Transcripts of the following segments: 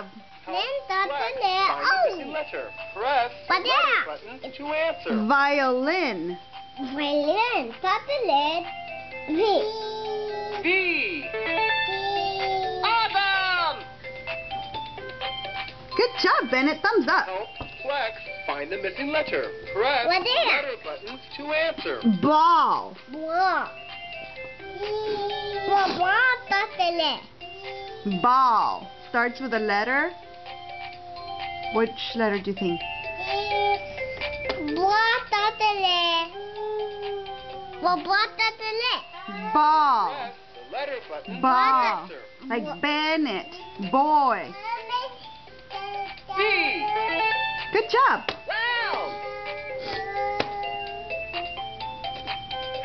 job. Letter. Press the letter button to answer. Violin. Violin. Start the letter V. V. Awesome! Good job, Bennett. Thumbs up. Help Plex find the missing letter. Press What the is it? letter buttons to answer. Ball. Ball. Ball. Start the letter. Ball. Starts with a letter. Which letter do you think? Ball. Start the letter. Ball. Start the letter. Ball. Press the letter button to Ball. answer. Like Bennett. Boy. B. Good job. Wow!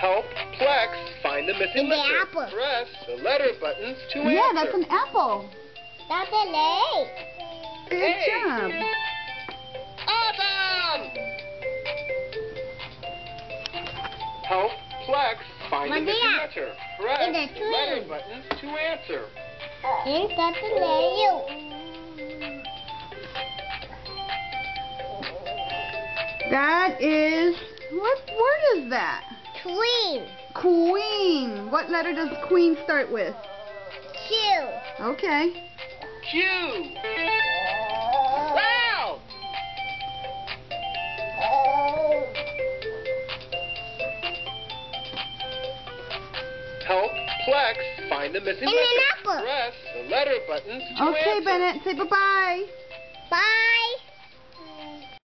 Help Plex find the missing The letter. apple. Press the letter buttons to answer. Yeah, that's an apple. Start the letter. Good Hey. job. Awesome! Help Plex find the missing Maria. letter. Press In the the letter tree. buttons to answer. And start the letter. That is, what word is that? Queen. Queen. What letter does queen start with? Q. Okay. Q. Wow! Help Plex find the missing And an letter. apple. Press the letter buttons to Okay, answer. Bennett. Say bye-bye. Bye.